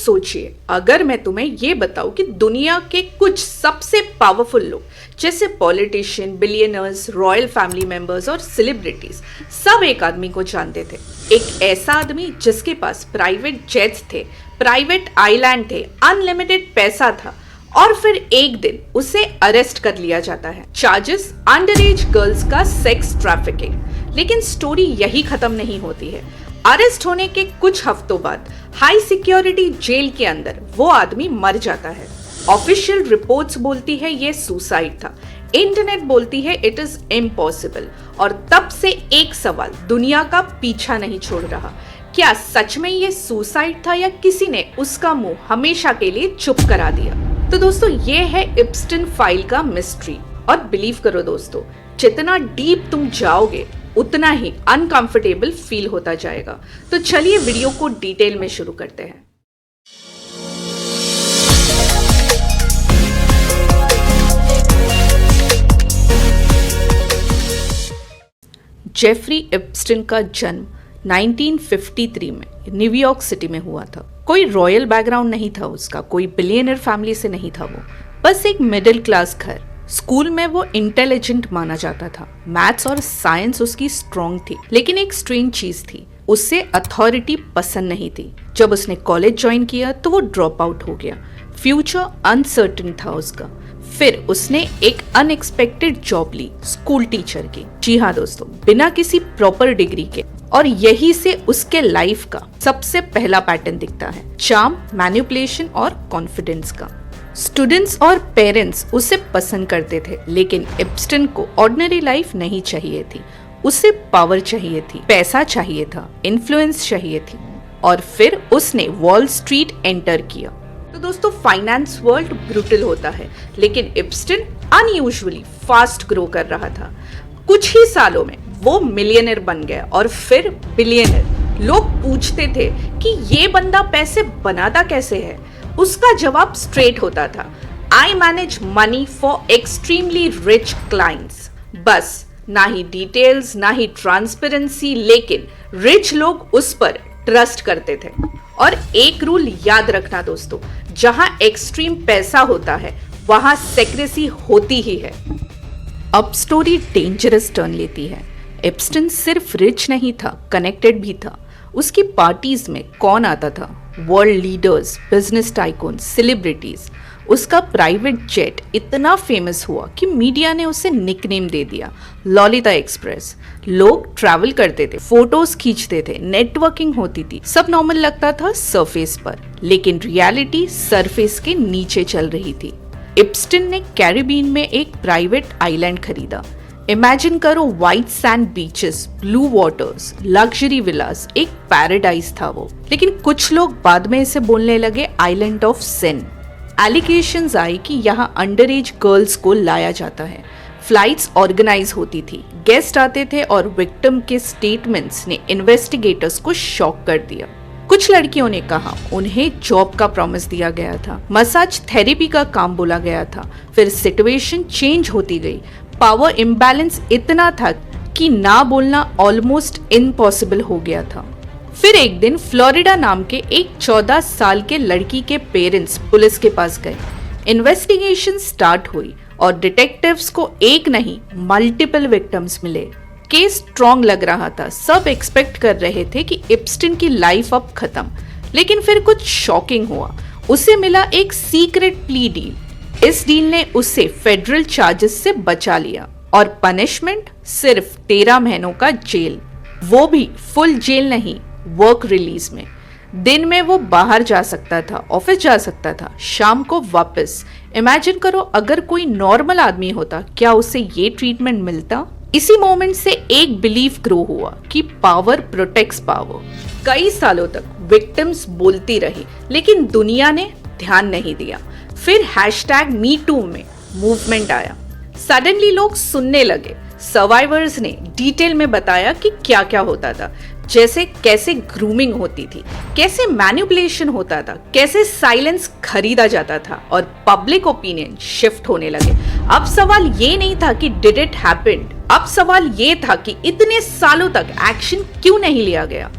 सोचिए, अगर मैं तुम्हें ये बताऊं कि दुनिया के कुछ सबसे पावरफुल लोग जैसे politician, billionaires, royal family members और सेलिब्रिटीज सब एक आदमी को जानते थे। एक ऐसा आदमी जिसके पास प्राइवेट जेट्स थे, प्राइवेट आइलैंड थे, अनलिमिटेड पैसा था और फिर एक दिन उसे अरेस्ट कर लिया जाता है। चार्जेस अंडर एज गर्ल्स का सेक्स ट्रैफिकिंग। लेकिन स्टोरी यही खत्म नहीं होती है। अरेस्ट होने के कुछ हफ्तों बाद हाई सिक्योरिटी जेल के अंदर वो आदमी मर जाता है। ऑफिशियल रिपोर्ट्स बोलती है ये सुसाइड था, इंटरनेट बोलती है इट इज इम्पॉसिबल। और तब से एक सवाल दुनिया का पीछा नहीं छोड़ रहा, क्या सच में ये सुसाइड था या किसी ने उसका मुंह हमेशा के लिए चुप करा दिया? तो दोस्तों, ये है इप्स्टन फाइल का मिस्ट्री। और बिलीव करो दोस्तों, जितना डीप तुम जाओगे उतना ही अनकंफर्टेबल फील होता जाएगा। तो चलिए वीडियो को डिटेल में शुरू करते हैं। जेफरी इप्स्टन का जन्म 1953 में न्यूयॉर्क सिटी में हुआ था। कोई रॉयल बैकग्राउंड नहीं था उसका, कोई बिलियनर फैमिली से नहीं था वो, बस एक मिडिल क्लास घर। स्कूल में वो इंटेलिजेंट माना जाता था, मैथ्स और साइंस उसकी स्ट्रॉन्ग थी। लेकिन एक स्ट्रेंज चीज थी, उससे अथॉरिटी पसंद नहीं थी। जब उसने कॉलेज ज्वाइन किया तो वो ड्रॉप आउट हो गया। फ्यूचर अनसर्टेन था उसका। फिर उसने एक अनएक्सपेक्टेड जॉब ली, स्कूल टीचर की। जी हाँ दोस्तों, बिना किसी प्रॉपर डिग्री के। और यही से उसके लाइफ का सबसे पहला पैटर्न दिखता है, चार्म, मैनिपुलेशन और कॉन्फिडेंस का। स्टूडेंट्स और पेरेंट्स उसे पसंद करते थे, लेकिन इप्स्टन को ऑर्डिनरी लाइफ नहीं चाहिए थी। उसे पावर चाहिए थी, पैसा चाहिए था, इन्फ्लुएंस चाहिए थी। और फिर उसने वॉल स्ट्रीट एंटर किया। तो दोस्तों, फाइनेंस वर्ल्ड ब्रूटल होता है, लेकिन इप्स्टन अनयूजुअली फास्ट ग्रो कर रहा था। कुछ ही सालों में वो मिलियनर बन गया और फिर बिलियनर। लोग पूछते थे कि ये बंदा पैसे बनाता कैसे है? उसका जवाब स्ट्रेट होता था, I manage money for extremely rich clients. बस, ना ही डिटेल्स, ना ही ट्रांसपेरेंसी, लेकिन रिच लोग उस पर ट्रस्ट करते थे। और एक रूल याद रखना दोस्तों, जहां एक्सट्रीम पैसा होता है वहां सेक्रेसी होती ही है। अब स्टोरी डेंजरस टर्न लेती है। इप्स्टन सिर्फ रिच नहीं था, कनेक्टेड भी था। उसकी पार्टीज में कौन आता था? World leaders, business tycoon, celebrities. उसका प्राइवेट जेट इतना फेमस हुआ कि मीडिया ने उसे निकनेम दे दिया, लॉलिता एक्सप्रेस। लोग ट्रैवल करते थे, फोटोज खींचते थे, नेटवर्किंग होती थी। सब नॉर्मल लगता था सरफेस पर, लेकिन रियलिटी सरफेस के नीचे चल रही थी। इप्स्टन ने कैरिबियन में एक प्राइवेट आइलैंड खरीदा। इमेजिन करो, white sand beaches, blue waters, luxury villas, एक पैराडाइज था वो। लेकिन कुछ लोग बाद में इसे बोलने लगे आइलैंड ऑफ सिन। एलिगेशंस आई कि यहाँ अंडर एज गर्ल्स को लाया जाता है। फ्लाइट्स ऑर्गेनाइज होती थी, गेस्ट आते थे और विक्टिम के स्टेटमेंट्स ने इन्वेस्टिगेटर्स को शॉक कर दिया। कुछ लड़कियों ने कहा उन्हें जॉब का प्रॉमिस दिया गया था, मसाज थेरेपी का काम बोला गया था। फिर सिचुएशन चेंज होती गई। पावर इम्बैलेंस इतना था कि ना बोलना ऑलमोस्ट इम्पॉसिबल हो गया था। फिर एक दिन फ्लोरिडा नाम के एक 14 साल के लड़की के पेरेंट्स पुलिस के पास गए। इन्वेस्टिगेशन स्टार्ट हुई और डिटेक्टिव्स को एक नहीं मल्टीपल विक्टिम्स मिले। केस स्ट्रॉन्ग लग रहा था, सब एक्सपेक्ट कर रहे थे कि इप्स्टन की लाइफ अब खत्म। लेकिन फिर कुछ शॉकिंग हुआ। उसे मिला एक सीक्रेट प्ली डील। इस डील ने उसे फेडरल चार्जेस से बचा लिया और पनिशमेंट सिर्फ 13 महीनों का जेल, वो भी फुल जेल नहीं, वर्क रिलीज में। दिन में वो बाहर जा सकता था, ऑफिस जा सकता था, शाम को वापस। इमेजिन करो, अगर कोई नॉर्मल आदमी होता, क्या उसे ये ट्रीटमेंट मिलता? इसी मोमेंट से एक बिलीफ ग्रो हुआ कि पावर प्रोटेक्ट्स पावर। कई सालों तक विक्टिम्स बोलती रही, लेकिन दुनिया ने ध्यान नहीं दिया। फिर #MeToo में मूवमेंट आया। सडनली लोग सुनने लगे। सर्वाइवर्स ने डिटेल में बताया कि क्या क्या होता था, जैसे कैसे ग्रूमिंग होती थी, कैसे मैनिपुलेशन होता था, कैसे साइलेंस खरीदा जाता था और पब्लिक ओपिनियन शिफ्ट होने लगे। अब सवाल ये नहीं था कि डिड इट हैपन, अब सवाल ये था कि इतने सालों तक एक्शन क्यों नहीं लिया गया।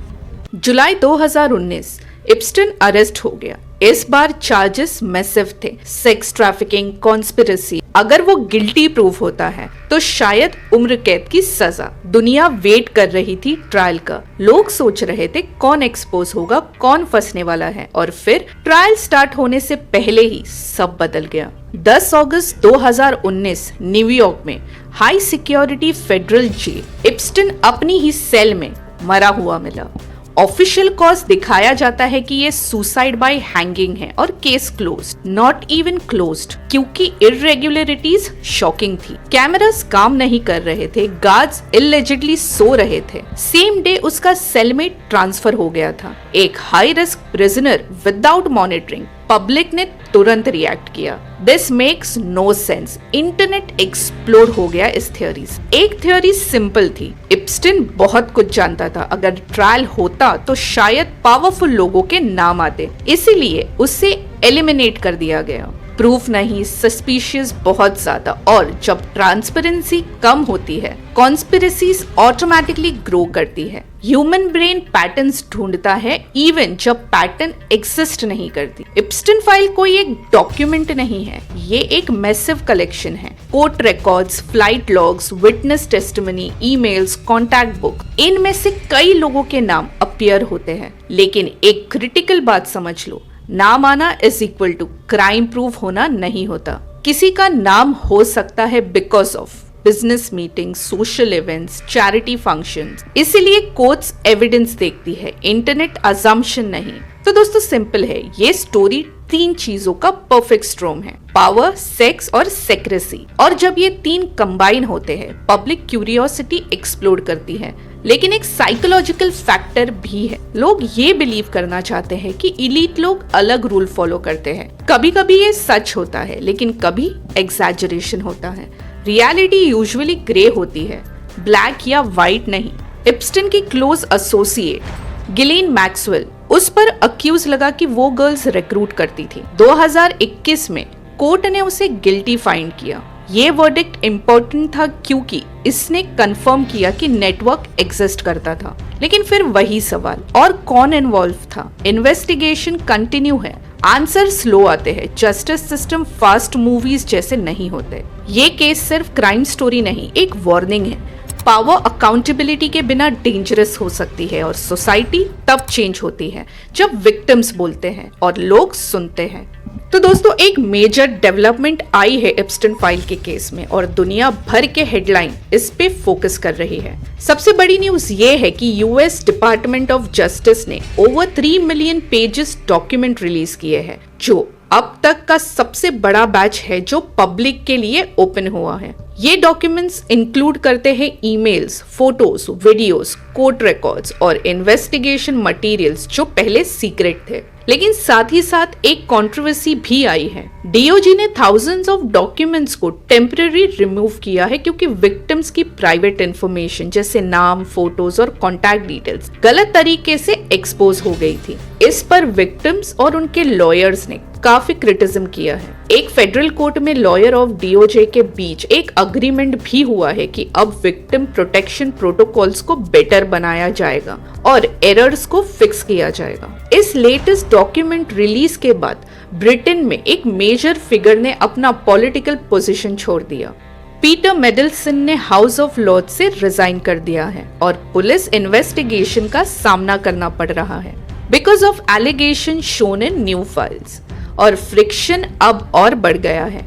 जुलाई 2019 इप्स्टन अरेस्ट हो गया। इस बार चार्जेस मैसिव थे, सेक्स ट्रैफिकिंग, कॉन्स्पिरेसी। अगर वो गिल्टी प्रूफ होता है तो शायद उम्र कैद की सजा। दुनिया वेट कर रही थी ट्रायल का। लोग सोच रहे थे कौन एक्सपोज होगा, कौन फंसने वाला है। और फिर ट्रायल स्टार्ट होने से पहले ही सब बदल गया। 10 अगस्त 2019 न्यूयॉर्क में high security federal jail Epstein अपनी ही सेल में मरा हुआ मिला। ऑफिशियल कॉज दिखाया जाता है कि ये सुसाइड बाय हैंगिंग है और case close, not even closed, क्योंकि इरेगुलरिटीज शॉकिंग थी। कैमरास काम नहीं कर रहे थे, गार्ड्स इलेजिडली सो रहे थे। सेम डे उसका सेल में ट्रांसफर हो गया था। एक high risk prisoner without monitoring. Public ने तुरंत रिएक्ट किया। This makes no sense. Internet explode हो गया इस थ्योरी से। एक थ्योरी सिंपल थी, एप्स्टीन बहुत कुछ जानता था। अगर ट्रायल होता तो शायद पावरफुल लोगों के नाम आते, इसीलिए उसे एलिमिनेट कर दिया गया। प्रूफ नहीं, सस्पिशियस बहुत ज्यादा। और जब ट्रांसपेरेंसी कम होती है, कॉन्स्पिरेसीज ऑटोमेटिकली ग्रो करती है। ह्यूमन ब्रेन पैटर्न्स ढूंढता है इवन जब पैटर्न एग्जिस्ट नहीं करती। एप्स्टीन फाइल कोई एक डॉक्यूमेंट नहीं है, ये एक मैसिव कलेक्शन है। Court records, flight logs, witness testimony, emails, contact book, इनमें से कई लोगों के नाम अपीयर होते हैं। लेकिन एक क्रिटिकल बात समझ लो, नाम आना is equal to crime proof होना नहीं होता। किसी का नाम हो सकता है because of business meeting, social events, charity functions. इसीलिए कोर्ट्स एविडेंस देखती है, इंटरनेट अजम्पशन नहीं। तो दोस्तों सिंपल है, ये स्टोरी 3 चीजों का परफेक्ट स्ट्रॉम है, पावर, सेक्स और सेक्रेसी। और जब ये 3 कंबाइन होते हैं, पब्लिक क्यूरियोसिटी एक्सप्लोड करती है। लेकिन एक साइकोलॉजिकल फैक्टर भी है। लोग ये बिलीव करना चाहते हैं कि इलीट लोग अलग रूल फॉलो करते हैं। कभी कभी ये सच होता है, लेकिन कभी एग्जैजरेशन होता है। रियलिटी यूजुअली ग्रे होती है, ब्लैक या व्हाइट नहीं। एप्स्टीन की क्लोज एसोसिएट गिलेन मैक्सवेल, उस पर अक्यूज लगा कि वो गर्ल्स रिक्रूट करती थी। 2021 में कोर्ट ने उसे गिल्टी फाइंड किया। ये वर्डिक्ट इम्पोर्टेंट था क्योंकि इसने कंफर्म किया कि नेटवर्क एग्जिस्ट करता था। लेकिन फिर वही सवाल, और कौन इन्वॉल्व था? इन्वेस्टिगेशन कंटिन्यू है, आंसर स्लो आते हैं। जस्टिस सिस्टम फास्ट मूवीज जैसे नहीं होते। ये केस सिर्फ क्राइम स्टोरी नहीं, एक वार्निंग है। पावर अकाउंटेबिलिटी के बिना डेंजरस हो सकती है, और सोसाइटी तब चेंज होती है जब विक्टिम्स बोलते हैं और लोग सुनते हैं। तो दोस्तों एक मेजर डेवलपमेंट आई है एप्स्टीन फाइल के केस में, और दुनिया भर के हेडलाइन इस पे फोकस कर रही है। सबसे बड़ी न्यूज ये है कि यूएस डिपार्टमेंट ऑफ जस्टिस ने over 3 million pages document release किए हैं, जो अब तक का सबसे बड़ा बैच है जो पब्लिक के लिए ओपन हुआ है। ये डॉक्यूमेंट्स इंक्लूड करते हैं emails, photos, videos, court records और इन्वेस्टिगेशन मटेरियल्स जो पहले सीक्रेट थे। लेकिन साथ ही साथ एक कंट्रोवर्सी भी आई है। डीओजी ने थाउजेंड्स ऑफ डॉक्यूमेंट्स को टेम्पररी रिमूव किया है क्योंकि विक्टिम्स की प्राइवेट इंफॉर्मेशन जैसे नाम, फोटोज और कॉन्टैक्ट डिटेल्स गलत तरीके से एक्सपोज हो गई थी। इस पर विक्टिम्स और उनके लॉयर्स ने काफी क्रिटिसिज्म किया है। एक फेडरल कोर्ट में लॉयर और डीओजे के बीच एक अग्रीमेंट भी हुआ है कि अब विक्टिम प्रोटेक्शन प्रोटोकॉल्स को बेटर बनाया जाएगा और एरर्स को फिक्स किया जाएगा। इस लेटेस्ट डॉक्यूमेंट रिलीज के बाद ब्रिटेन में एक मेजर फिगर ने अपना पॉलिटिकल पोजीशन छोड़ दिया। पीटर मेडल्सन ने हाउस ऑफ लॉर्ड्स से रिजाइन कर दिया है और पुलिस इन्वेस्टिगेशन का सामना करना पड़ रहा है because of allegation shown in new files. और फ्रिक्शन अब और बढ़ गया है।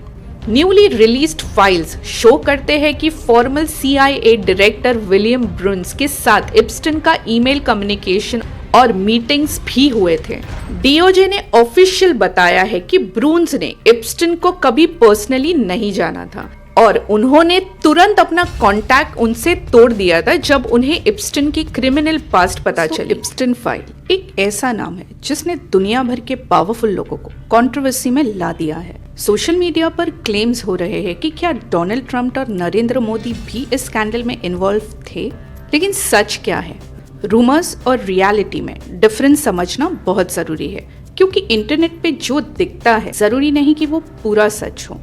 न्यूली रिलीज्ड फाइल्स शो करते हैं कि फॉर्मल CIA डायरेक्टर विलियम ब्रून्स के साथ एप्स्टीन का ईमेल कम्युनिकेशन और मीटिंग्स भी हुए थे। डीओजे ने ऑफिशियल बताया है कि ब्रून्स ने एप्स्टीन को कभी पर्सनली नहीं जाना था और उन्होंने तुरंत अपना कांटेक्ट उनसे तोड़ दिया था जब उन्हें एप्स्टीन की क्रिमिनल पास्ट पता चली। एप्स्टीन फाइल एक ऐसा नाम है जिसने दुनिया भर के पावरफुल लोगों को कंट्रोवर्सी में ला दिया है। सोशल मीडिया पर क्लेम्स हो रहे हैं कि क्या डोनाल्ड ट्रंप और नरेंद्र मोदी भी इस स्कैंडल में इन्वॉल्व थे, लेकिन सच क्या है? रूमर्स और रियलिटी में डिफरेंस समझना बहुत जरूरी है, क्योंकि इंटरनेट पे जो दिखता है जरूरी नहीं कि वो पूरा सच हो।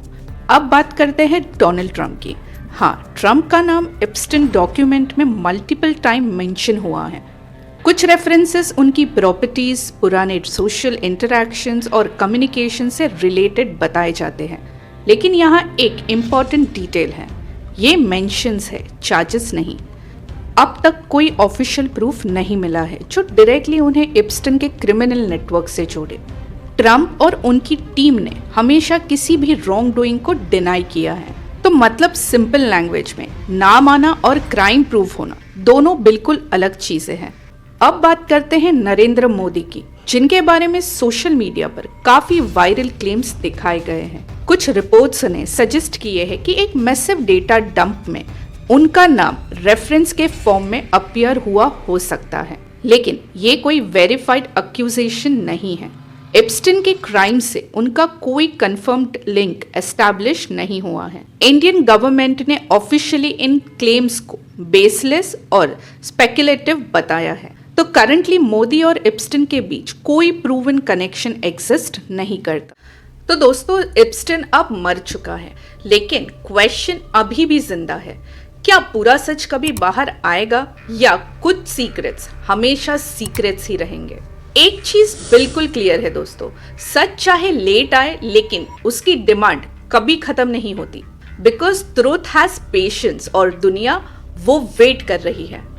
अब बात करते हैं डोनाल्ड ट्रंप की। हाँ, ट्रंप का नाम एप्स्टीन डॉक्यूमेंट में मल्टीपल टाइम मेंशन हुआ है। कुछ रेफरेंसेस उनकी प्रॉपर्टीज, पुराने सोशल इंटरैक्शंस और कम्युनिकेशन से रिलेटेड बताए जाते हैं। लेकिन यहाँ एक इम्पॉर्टेंट डिटेल है, ये मेंशंस है, चार्जेस नहीं। अब तक कोई ऑफिशियल प्रूफ नहीं मिला है जो डायरेक्टली उन्हें एप्स्टन के क्रिमिनल नेटवर्क से जोड़े। ट्रम्प और उनकी टीम ने हमेशा किसी भी रॉन्ग डूइंग को डिनाई किया है। तो मतलब सिंपल लैंग्वेज में नाम आना और क्राइम प्रूफ होना दोनों बिल्कुल अलग चीजें हैं। अब बात करते हैं नरेंद्र मोदी की, जिनके बारे में सोशल मीडिया पर काफी वायरल क्लेम्स दिखाए गए हैं। कुछ रिपोर्ट्स ने सजेस्ट किए हैं कि एक मैसिव डेटा डंप में उनका नाम रेफरेंस के फॉर्म में अपीयर हुआ हो सकता है, लेकिन ये कोई वेरीफाइड अक्यूजेशन नहीं है। एप्स्टन के क्राइम से उनका कोई कंफर्म्ड लिंक एस्टैब्लिश नहीं हुआ है। इंडियन गवर्नमेंट ने ऑफिशियली इन क्लेम्स को बेसलेस और स्पेकुलेटिव बताया है। तो करंटली मोदी और एप्स्टन के बीच कोई प्रूवन कनेक्शन एग्जिस्ट नहीं करता। तो दोस्तों, एप्स्टन अब मर चुका है, लेकिन क्वेश्चन अभी भी जिंदा है, क्या पूरा सच कभी बाहर आएगा या कुछ सीक्रेट्स हमेशा सीक्रेट्स ही रहेंगे? एक चीज बिल्कुल क्लियर है दोस्तों, सच चाहे लेट आए लेकिन उसकी डिमांड कभी खत्म नहीं होती, बिकॉज ट्रूथ हैज पेशेंस और दुनिया वो वेट कर रही है।